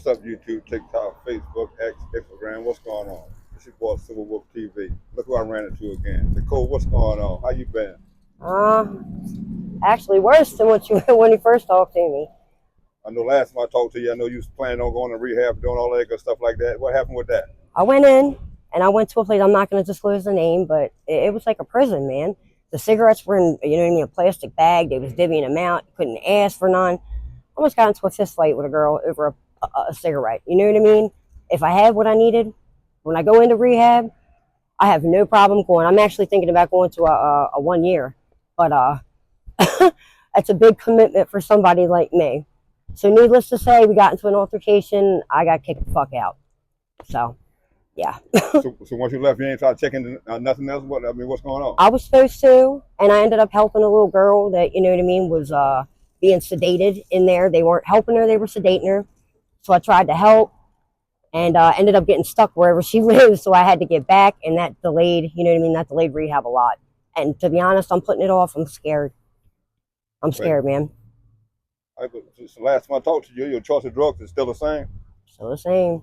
What's up, YouTube, TikTok, Facebook, X, Instagram? What's going on? It's your boy, Civil Wolf TV. Look who I ran into again. Nicole, what's going on? How you been? Uh, Actually worse than what you when you first talked to me. I know last time I talked to you, I know you was planning on going to rehab, doing all that good stuff like that. What happened with that? I went in and I went to a place. I'm not going to disclose the name, but it was like a prison, man. The cigarettes were in, you know what I mean, a plastic bag. They was divvying them out. You couldn't ask for none. Almost got into a fist fight with a girl over a cigarette. You know what I mean? If I had what I needed, when I go into rehab, I have no problem going. I'm actually thinking about going to a 1 year, but it's a big commitment for somebody like me. So needless to say, we got into an altercation. I got kicked the fuck out. So, yeah. so once you left, you ain't tried checking nothing else? What's going on? I was supposed to, and I ended up helping a little girl that, you know what I mean, was being sedated in there. They weren't helping her, they were sedating her. So I tried to help and ended up getting stuck wherever she lives. So I had to get back, and that delayed, you know what I mean, that delayed rehab a lot. And to be honest, I'm putting it off. I'm scared. I'm scared, man. So last time I talked to you, your choice of drugs is still the same? Still the same.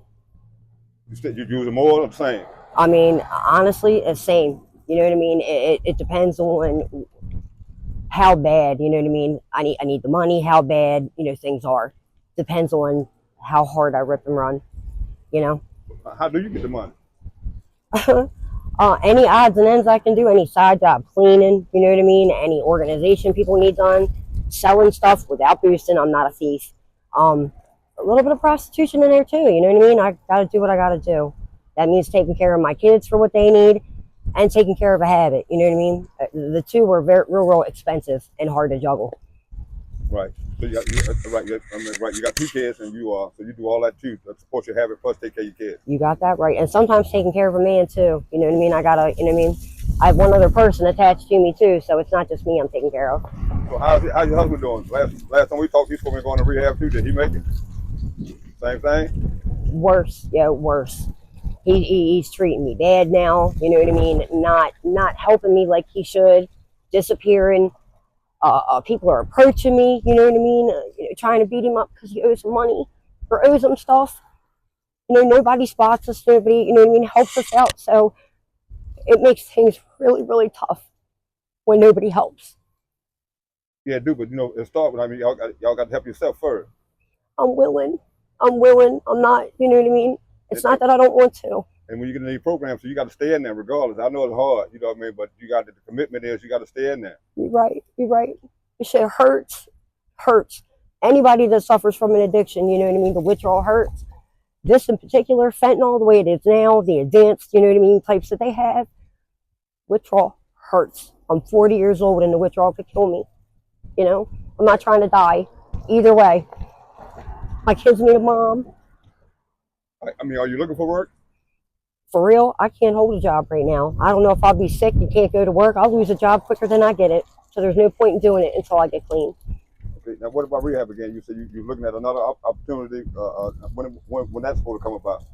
You using more or the same? I mean, honestly, it's same. You know what I mean? It depends on how bad, you know what I mean? I need the money, how bad, you know, things are. Depends on how hard I rip and run, you know? How do you get the money? Any odds and ends I can do, any side job, cleaning, you know what I mean? Any organization people need done, selling stuff without boosting. I'm not a thief. A little bit of prostitution in there too, you know what I mean? I gotta do what I gotta do. That means taking care of my kids for what they need and taking care of a habit, you know what I mean? The two were real expensive and hard to juggle. Right. So you got you got 2 kids, and so you do all that too to support your habit plus take care of your kids. You got that right. And sometimes taking care of a man too, you know what I mean? I gotta, you know what I mean? I have one other person attached to me too, so it's not just me I'm taking care of. So how's your husband doing? Last time we talked, he's supposed to be going to rehab too. Did he make it? Same thing? Worse, yeah, worse. He's treating me bad now, you know what I mean? Not helping me like he should, disappearing. People are approaching me, you know what I mean? Trying to beat him up because he owes some money or owes him stuff. You know, nobody spots us, nobody, you know what I mean, helps us out. So it makes things really tough when nobody helps. Yeah, dude, but it starts with, y'all got to help yourself first. I'm willing. I'm not, you know what I mean? It's not that I don't want to. And when you get in these programs, so you got to stay in there regardless. I know it's hard, you know what I mean? But the commitment is you got to stay in there. You're right. This shit hurts. Anybody that suffers from an addiction, you know what I mean? The withdrawal hurts. This in particular, fentanyl, the way it is now, the advanced, you know what I mean, types that they have, withdrawal hurts. I'm 40 years old and the withdrawal could kill me. You know, I'm not trying to die. Either way, my kids need a mom. Are you looking for work? For real, I can't hold a job right now. I don't know if I'll be sick and can't go to work. I'll lose a job quicker than I get it. So there's no point in doing it until I get clean. Okay, now what about rehab again? You said you're looking at another opportunity. When that's supposed to come about?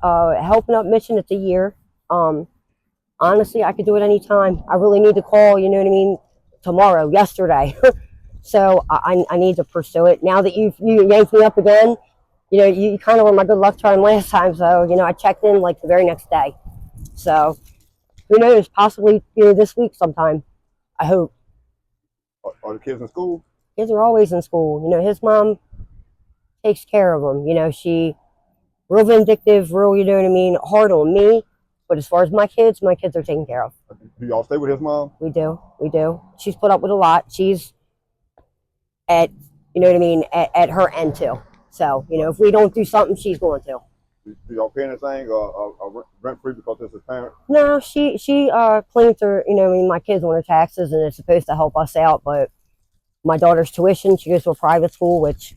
Helping up mission, it's a year. Honestly, I could do it anytime. I really need to call, you know what I mean, tomorrow, yesterday. So I need to pursue it. Now that you yanked me up again, you know, you kind of were my good luck charm last time. So, you know, I checked in like the very next day. So who knows, possibly, you know, this week sometime. I hope. Are the kids in school? Kids are always in school. You know, his mom takes care of them. You know, she real vindictive, real, you know what I mean, hard on me. But as far as my kids are taken care of. Do y'all stay with his mom? We do. She's put up with a lot. She's at, you know what I mean, at her end too. So, you know, if we don't do something, she's going to. Do y'all pay anything rent free because it's his parent? No, she claims her, you know, I mean, my kids on her taxes, and it's supposed to help us out. But my daughter's tuition, she goes to a private school, which,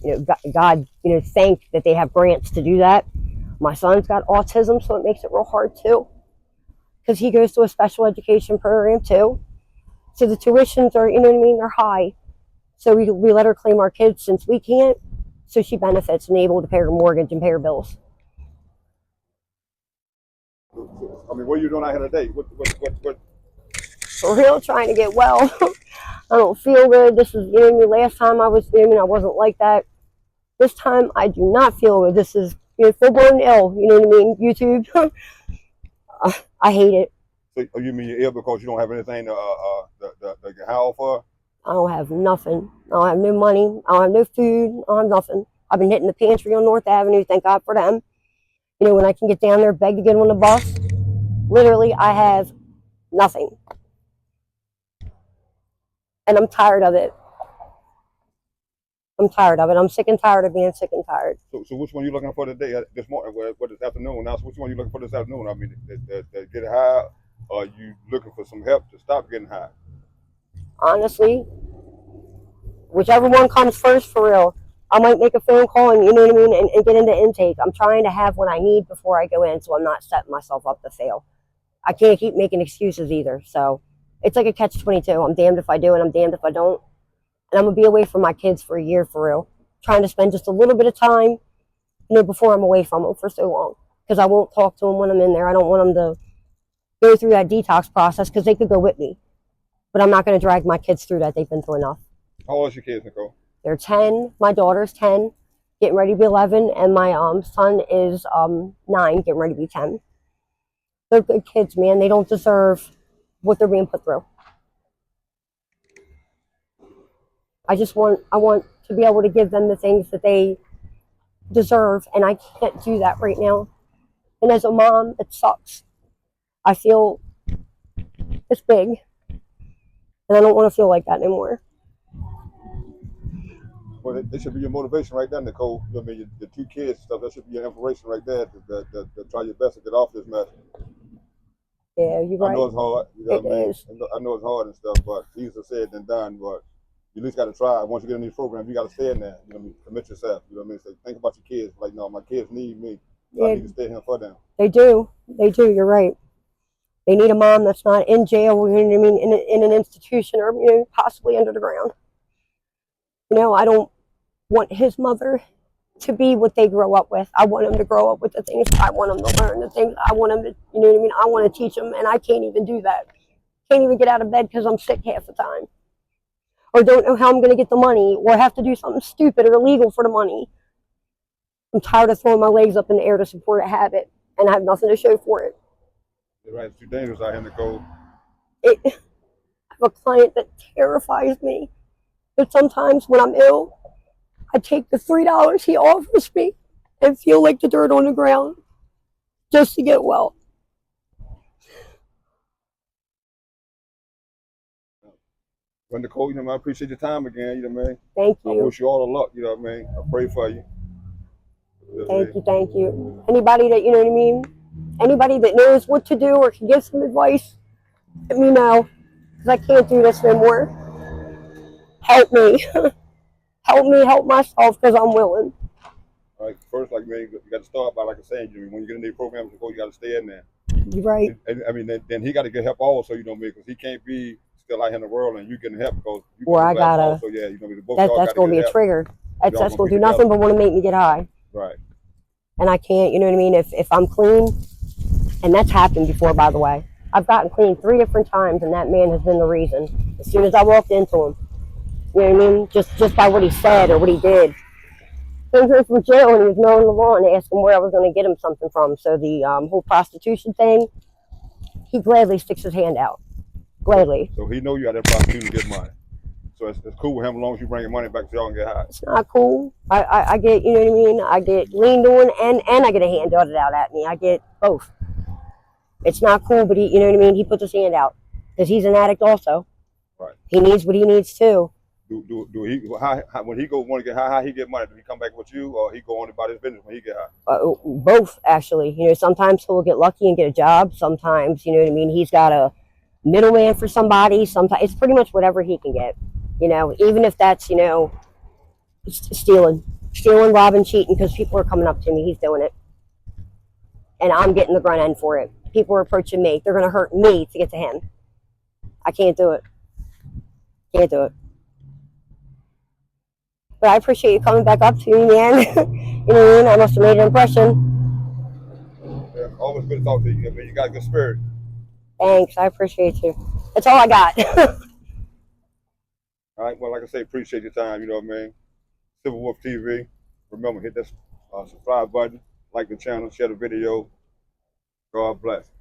you know, God, you know, thank that they have grants to do that. My son's got autism, so it makes it real hard too, because he goes to a special education program too. So the tuitions are, you know what I mean, they're high. So we let her claim our kids since we can't. So she benefits and able to pay her mortgage and pay her bills. What are you doing out here today? What? For real, trying to get well. I don't feel good. This is, you know what I mean, last time I was, you know what I mean, I wasn't like that. This time, I do not feel it. This is full blown ill. You know what I mean? YouTube. I hate it. So you mean you're ill because you don't have anything to get high for? I don't have nothing. I don't have no money. I don't have no food. I don't have nothing. I've been hitting the pantry on North Avenue. Thank God for them. When I can get down there, beg to get on the bus. Literally, I have nothing. And I'm tired of it. I'm tired of it. I'm sick and tired of being sick and tired. So which one are you looking for today, this morning, what this afternoon? Now, so which one are you looking for this afternoon? I mean, to get high, or are you looking for some help to stop getting high? Honestly, whichever one comes first, for real. I might make a phone call and and get into intake. I'm trying to have what I need before I go in, so I'm not setting myself up to fail. I can't keep making excuses either. So it's like a catch-22. I'm damned if I do and I'm damned if I don't. And I'm gonna be away from my kids for a year, for real. Trying to spend just a little bit of time, before I'm away from them for so long. Because I won't talk to them when I'm in there. I don't want them to go through that detox process because they could go with me. But I'm not going to drag my kids through that. They've been through enough. How old is your kids, Nicole? They're 10. My daughter's 10, getting ready to be 11. And my son is 9, getting ready to be 10. They're good kids, man. They don't deserve what they're being put through. I want to be able to give them the things that they deserve, and I can't do that right now. And as a mom, it sucks. I feel it's big, and I don't want to feel like that anymore. Well, it should be your motivation right there, Nicole. I mean, the 2 kids stuff, that should be your inspiration right there to try your best to get off this mess. Yeah, you're right. I know it's hard. You know what I mean? Is. I know it's hard and stuff, but easier said than done. But you at least got to try. Once you get in these programs, you got to stay in there. You know what I mean? Commit yourself. You know what I mean? So think about your kids. Like, no, my kids need me. So I need to stay here for them. They do. They do. You're right. They need a mom that's not in jail, you know what I mean, in an institution or, possibly under the ground. I don't want his mother to be what they grow up with. I want him to grow up with the things I want him to learn, the things I want him to, you know what I mean? I want to teach him, and I can't even do that. Can't even get out of bed because I'm sick half the time. Or don't know how I'm going to get the money, or have to do something stupid or illegal for the money. I'm tired of throwing my legs up in the air to support a habit, and I have nothing to show for it. You're right. It's too dangerous out here, Nicole. I have a client that terrifies me. But sometimes when I'm ill, I take the $3 he offers me and feel like the dirt on the ground just to get well. Well, Nicole, I appreciate your time again. You know what I mean? Thank you. I wish you all the luck. You know what I mean? I pray for you. Thank you. Anybody that, anybody that knows what to do or can give some advice, let me know. Because I can't do this no more. Help me. Help me help myself because I'm willing. All right. First, you got to start by, like I said, when you get in these programs, you got to stay in there. You're right. And I mean, then he got to get help also, because he can't be still out here in the world and you getting help because you Well, I gotta. Also, yeah, that's going to be a trigger. That's going to do nothing but want to make me get high. Right. And I can't, you know what I mean? If I'm clean, and that's happened before, by the way. I've gotten clean 3 different times, and that man has been the reason. As soon as I walked into him, you know what I mean? Just by what he said or what he did. Came here from jail and he was mowing the lawn and asked him where I was going to get him something from. So the whole prostitution thing, he gladly sticks his hand out. Gladly. So he know you out there prostituting to get money. So it's cool with him as long as you bring your money back so y'all can get high. It's not cool. I get, you know what I mean? I get leaned on and I get a hand darted out at me. I get both. It's not cool, but he, you know what I mean? He puts his hand out because he's an addict also. Right. He needs what he needs too. Do he when he go want to get high, how he get money? Do he come back with you, or he go on about his business when he get high? Both actually. Sometimes he'll get lucky and get a job. Sometimes, you know what I mean, he's got a middleman for somebody. Sometimes it's pretty much whatever he can get. Even if that's stealing, robbing, cheating, because people are coming up to me. He's doing it, and I'm getting the grunt end for it. People are approaching me. They're going to hurt me to get to him. I can't do it. Can't do it. But I appreciate you coming back up to me, man. You know what I mean? I must have made an impression. Yeah, always good to talk to you. You got a good spirit. Thanks. I appreciate you. That's all I got. All right. Well, like I say, appreciate your time. You know what I mean? Civil Wolf TV, Remember, hit that subscribe button, like the channel, share the video. God bless.